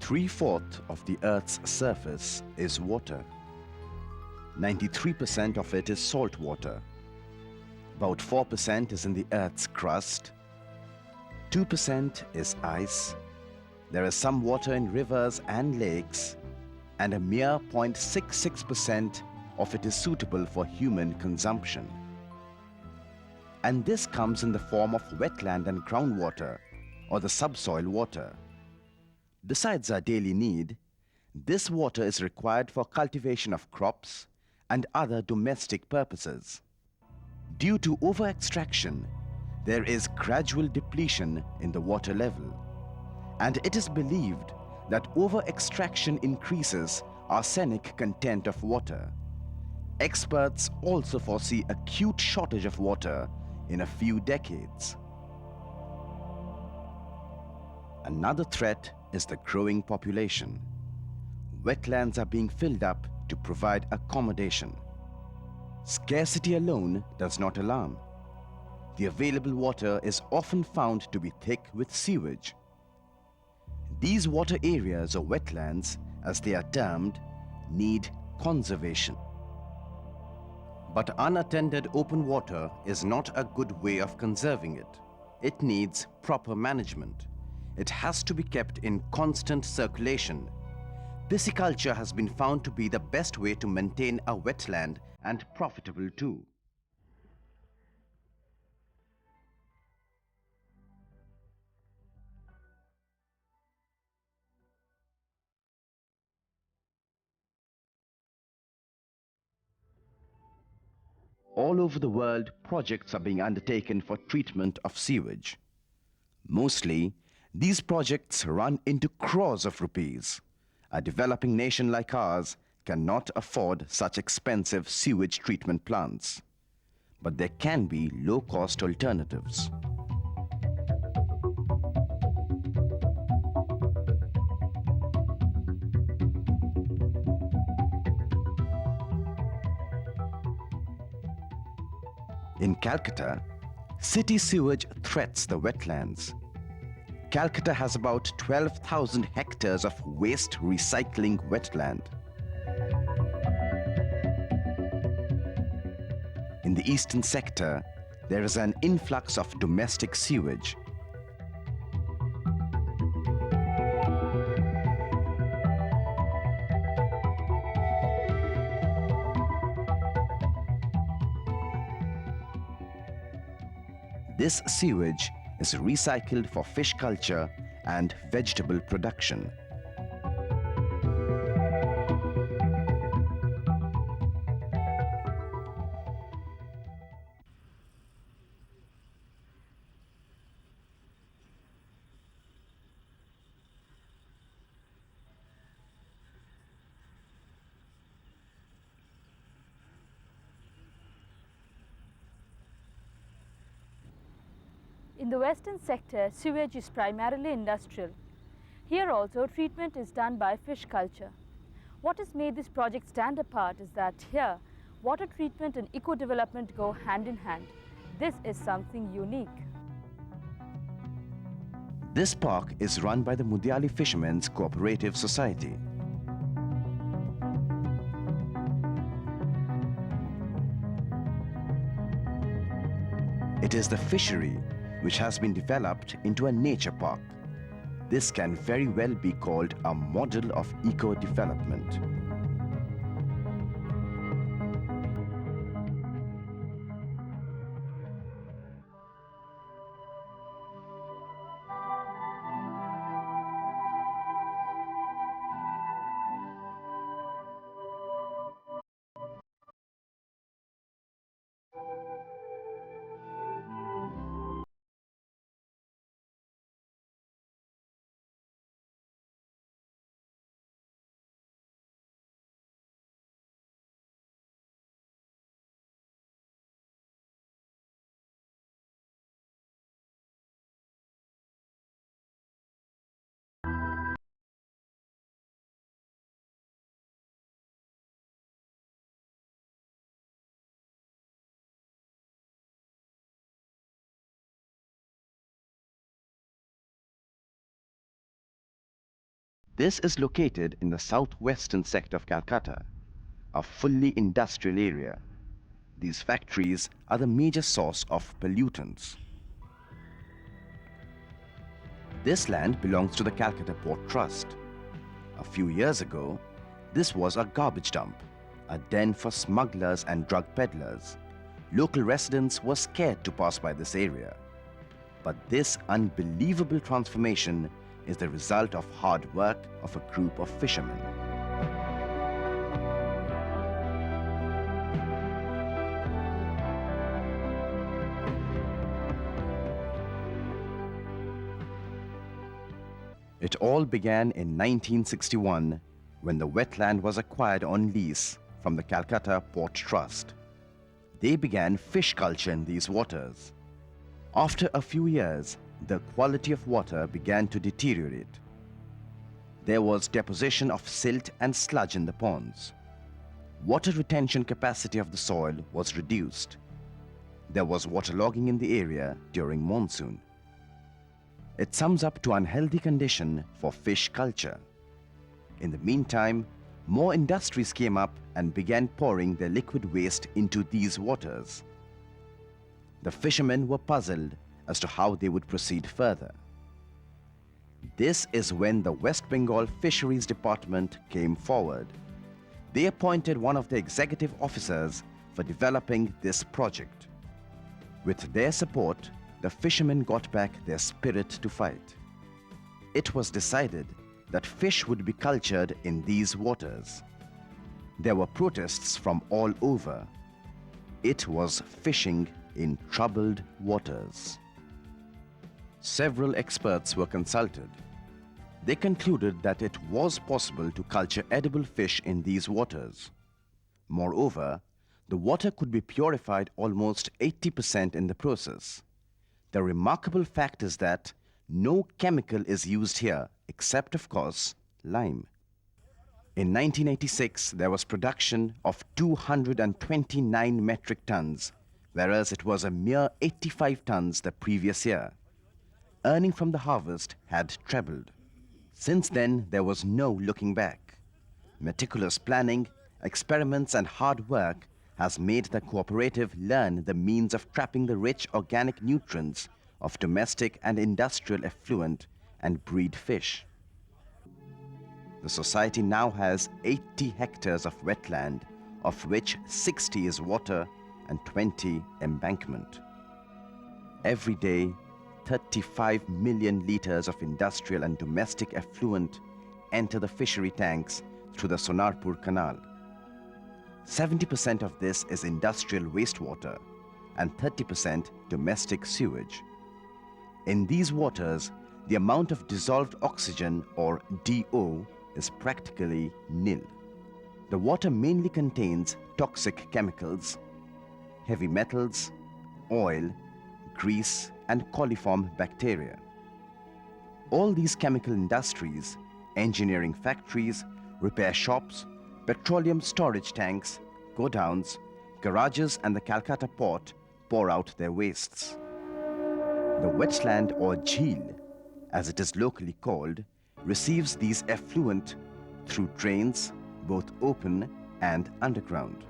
3/4 of the Earth's surface is water. 93% of it is salt water. About 4% is in the Earth's crust. 2% is ice. There is some water in rivers and lakes, and a mere 0.66% of it is suitable for human consumption. And this comes in the form of wetland and groundwater, or the subsoil water. Besides our daily need, this water is required for cultivation of crops and other domestic purposes. Due to over-extraction, there is gradual depletion in the water level, and it is believed that over-extraction increases arsenic content of water. Experts also foresee acute shortage of water in a few decades. Another threat is the growing population. Wetlands are being filled up to provide accommodation. Scarcity alone does not alarm. The available water is often found to be thick with sewage. These water areas, or wetlands, as they are termed, need conservation. But unattended open water is not a good way of conserving it. It needs proper management. It has to be kept in constant circulation. Pisciculture has been found to be the best way to maintain a wetland, and profitable too. All over the world, projects are being undertaken for treatment of sewage. Mostly, these projects run into crores of rupees. A developing nation like ours cannot afford such expensive sewage treatment plants. But there can be low-cost alternatives. In Calcutta, city sewage threats the wetlands. Calcutta has about 12,000 hectares of waste recycling wetland. In the eastern sector, there is an influx of domestic sewage. This sewage is recycled for fish culture and vegetable production. In the western sector, sewage is primarily industrial. Here also, treatment is done by fish culture. What has made this project stand apart is that here, water treatment and eco-development go hand in hand. This is something unique. This park is run by the Mudiali Fishermen's Cooperative Society. It is the fishery which has been developed into a nature park. This can very well be called a model of eco-development. This is located in the southwestern sector of Calcutta, a fully industrial area. These factories are the major source of pollutants. This land belongs to the Calcutta Port Trust. A few years ago, this was a garbage dump, a den for smugglers and drug peddlers. Local residents were scared to pass by this area. But this unbelievable transformation is the result of hard work of a group of fishermen. It all began in 1961 when the wetland was acquired on lease from the Calcutta Port Trust. They began fish culture in these waters. After a few years, the quality of water began to deteriorate. There was deposition of silt and sludge in the ponds. Water retention capacity of the soil was reduced. There was waterlogging in the area during monsoon. It sums up to unhealthy condition for fish culture. In the meantime, more industries came up and began pouring their liquid waste into these waters. The fishermen were puzzled as to how they would proceed further. This is when the West Bengal Fisheries Department came forward. They appointed one of the executive officers for developing this project. With their support, the fishermen got back their spirit to fight. It was decided that fish would be cultured in these waters. There were protests from all over. It was fishing in troubled waters. Several experts were consulted. They concluded that it was possible to culture edible fish in these waters. Moreover, the water could be purified almost 80% in the process. The remarkable fact is that no chemical is used here except, of course, lime. In 1986, there was production of 229 metric tons, whereas it was a mere 85 tons the previous year. Earning from the harvest had trebled. Since then, there was no looking back. Meticulous planning, experiments and hard work has made the cooperative learn the means of trapping the rich organic nutrients of domestic and industrial effluent and breed fish. The society now has 80 hectares of wetland, of which 60 is water and 20 embankment. Every day, 35 million liters of industrial and domestic effluent enter the fishery tanks through the Sonarpur Canal. 70% of this is industrial wastewater and 30% domestic sewage. In these waters, the amount of dissolved oxygen, or DO, is practically nil. The water mainly contains toxic chemicals, heavy metals, oil, grease, and coliform bacteria. All these chemical industries, engineering factories, repair shops, petroleum storage tanks, godowns, garages, and the Calcutta port pour out their wastes. The wetland, or jheel, as it is locally called, receives these effluent through drains, both open and underground.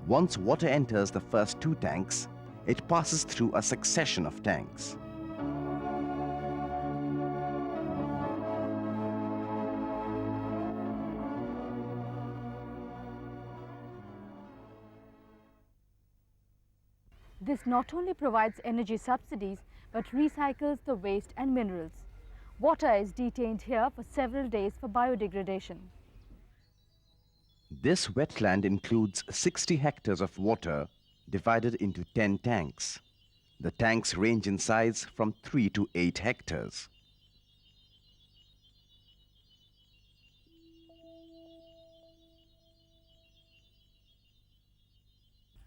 Once water enters the first two tanks, it passes through a succession of tanks. This not only provides energy subsidies, but recycles the waste and minerals. Water is detained here for several days for biodegradation. This wetland includes 60 hectares of water divided into 10 tanks. The tanks range in size from 3 to 8 hectares.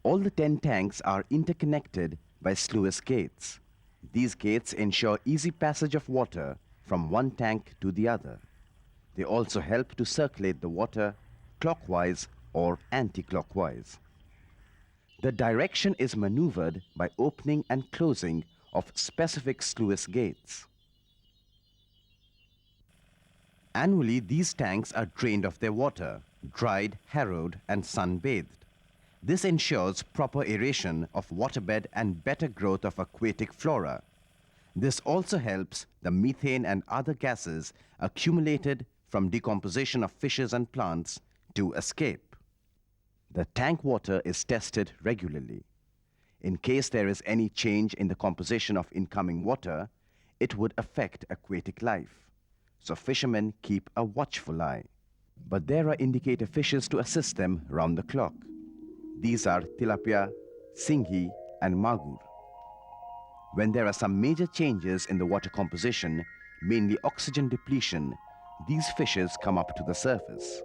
All the 10 tanks are interconnected by sluice gates. These gates ensure easy passage of water from one tank to the other. They also help to circulate the water clockwise or anti-clockwise. The direction is maneuvered by opening and closing of specific sluice gates. Annually, these tanks are drained of their water, dried, harrowed, and sun-bathed. This ensures proper aeration of waterbed and better growth of aquatic flora. This also helps the methane and other gases accumulated from decomposition of fishes and plants to escape. The tank water is tested regularly. In case there is any change in the composition of incoming water, it would affect aquatic life. So fishermen keep a watchful eye. But there are indicator fishes to assist them round the clock. These are tilapia, singhi, and magur. When there are some major changes in the water composition, mainly oxygen depletion, these fishes come up to the surface.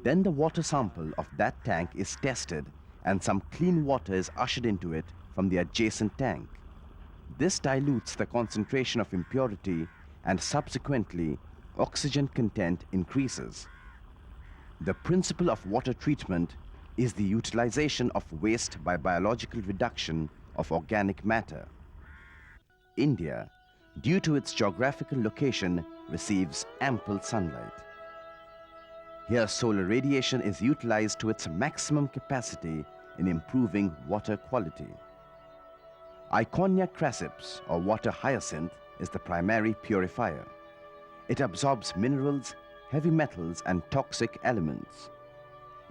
Then the water sample of that tank is tested and some clean water is ushered into it from the adjacent tank. This dilutes the concentration of impurity and subsequently oxygen content increases. The principle of water treatment is the utilization of waste by biological reduction of organic matter. India, due to its geographical location, receives ample sunlight. Here, solar radiation is utilized to its maximum capacity in improving water quality. Iconia crassips, or water hyacinth, is the primary purifier. It absorbs minerals, heavy metals, and toxic elements.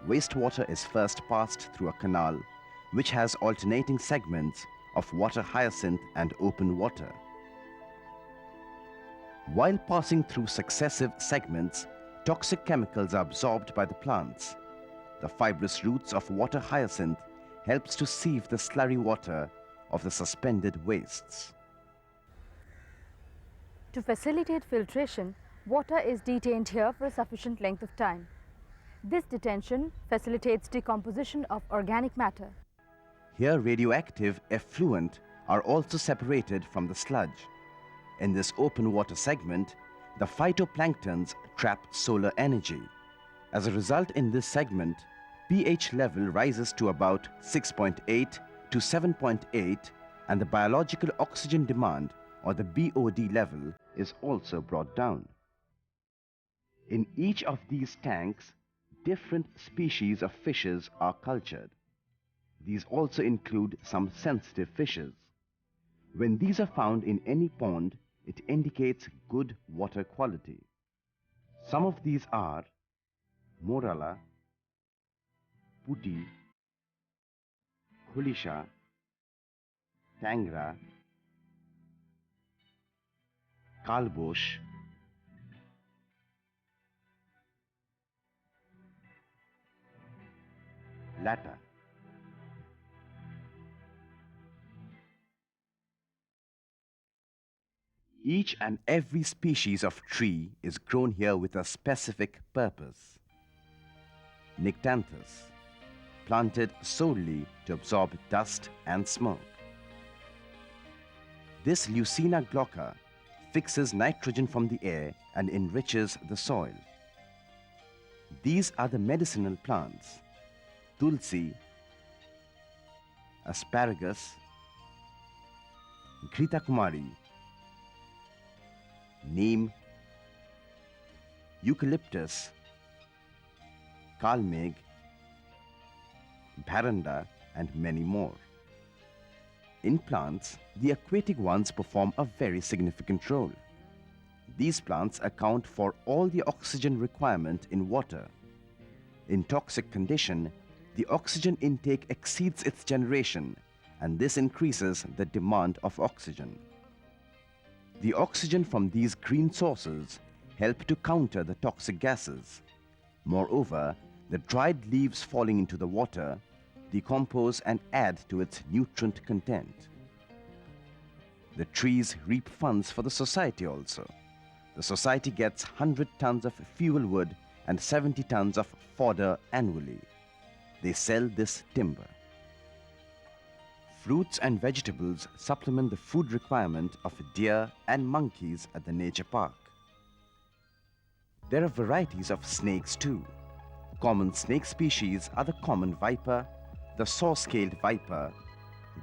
Wastewater is first passed through a canal, which has alternating segments of water hyacinth and open water. While passing through successive segments, toxic chemicals are absorbed by the plants. The fibrous roots of water hyacinth helps to sieve the slurry water of the suspended wastes. To facilitate filtration, water is detained here for a sufficient length of time. This detention facilitates decomposition of organic matter. Here, radioactive effluent are also separated from the sludge. In this open water segment, the phytoplanktons trap solar energy. As a result, in this segment, pH level rises to about 6.8 to 7.8, and the biological oxygen demand, or the BOD level, is also brought down. In each of these tanks, different species of fishes are cultured. These also include some sensitive fishes. When these are found in any pond, it indicates good water quality. Some of these are morala, puti, khulisha, tangra, kalbosh, lata. Each and every species of tree is grown here with a specific purpose. Nyctanthus, planted solely to absorb dust and smoke. This Leucaena glauca fixes nitrogen from the air and enriches the soil. These are the medicinal plants: tulsi, asparagus, Grita Kumari, neem, eucalyptus, kalmeg, bharanda, and many more. In plants, the aquatic ones perform a very significant role. These plants account for all the oxygen requirement in water. In toxic condition, the oxygen intake exceeds its generation, and this increases the demand of oxygen. The oxygen from these green sources help to counter the toxic gases. Moreover, the dried leaves falling into the water decompose and add to its nutrient content. The trees reap funds for the society also. The society gets 100 tons of fuel wood and 70 tons of fodder annually. They sell this timber. Fruits and vegetables supplement the food requirement of deer and monkeys at the nature park. There are varieties of snakes too. Common snake species are the common viper, the saw-scaled viper,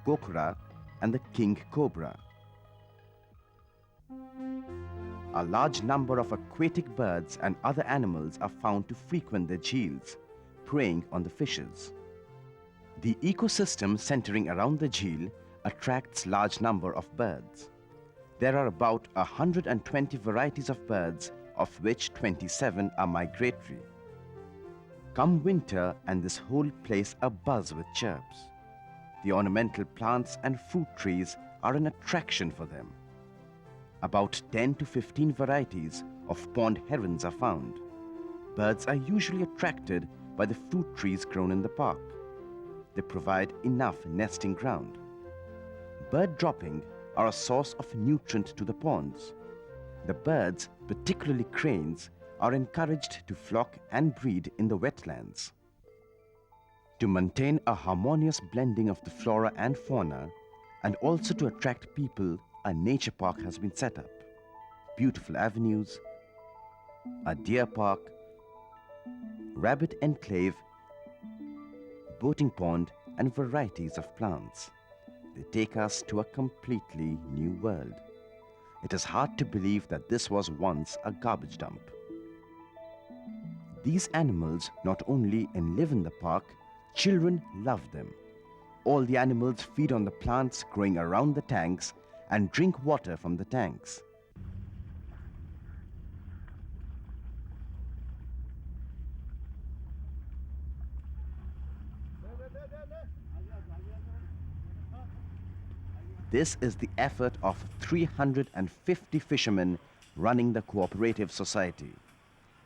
gokura, and the king cobra. a large number of aquatic birds and other animals are found to frequent the jheels, preying on the fishes. The ecosystem centering around the jheel attracts large number of birds. There are about 120 varieties of birds, of which 27 are migratory. Come winter and this whole place abuzz with chirps. The ornamental plants and fruit trees are an attraction for them. About 10 to 15 varieties of pond herons are found. Birds are usually attracted by the fruit trees grown in the park. They provide enough nesting ground. Bird dropping are a source of nutrient to the ponds. The birds, particularly cranes, are encouraged to flock and breed in the wetlands. To maintain a harmonious blending of the flora and fauna, and also to attract people, a nature park has been set up. Beautiful avenues, a deer park, rabbit enclave, boating pond, and varieties of plants. They take us to a completely new world. It is hard to believe that this was once a garbage dump. These animals not only live in the park, children love them. All the animals feed on the plants growing around the tanks and drink water from the tanks. This is the effort of 350 fishermen running the cooperative society.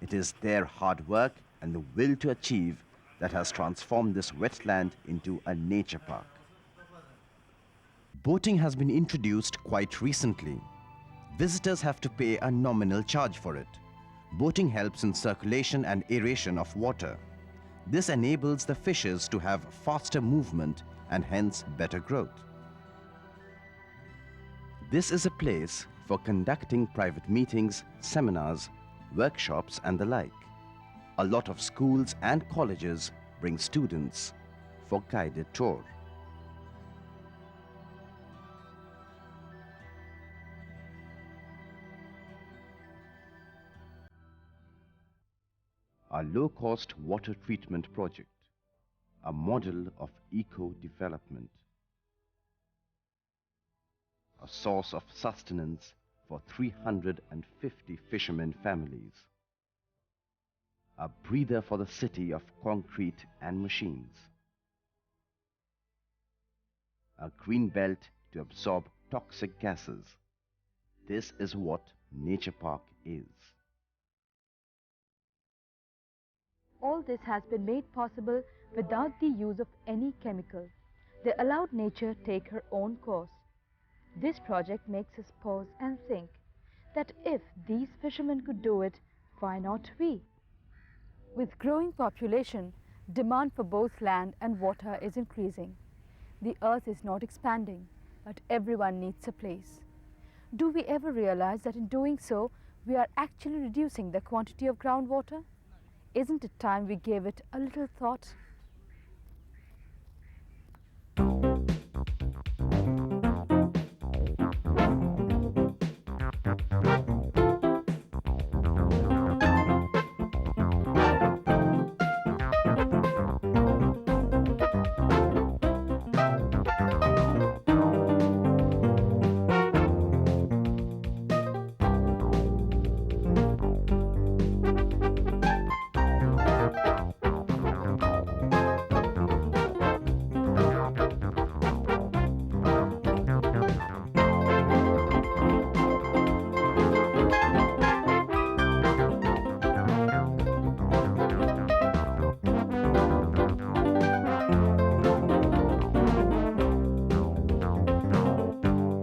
It is their hard work and the will to achieve that has transformed this wetland into a nature park. Boating has been introduced quite recently. Visitors have to pay a nominal charge for it. Boating helps in circulation and aeration of water. This enables the fishes to have faster movement and hence better growth. This is a place for conducting private meetings, seminars, workshops and the like. A lot of schools and colleges bring students for guided tour. A low-cost water treatment project, a model of eco-development, a source of sustenance for 350 fishermen families, a breather for the city of concrete and machines, a green belt to absorb toxic gases. This is what Nature Park is. All this has been made possible without the use of any chemical. They allowed nature take her own course. This project makes us pause and think that if these fishermen could do it, why not we? With growing population, demand for both land and water is increasing. The earth is not expanding, but everyone needs a place. Do we ever realize that in doing so, we are actually reducing the quantity of groundwater? Isn't it time we gave it a little thought?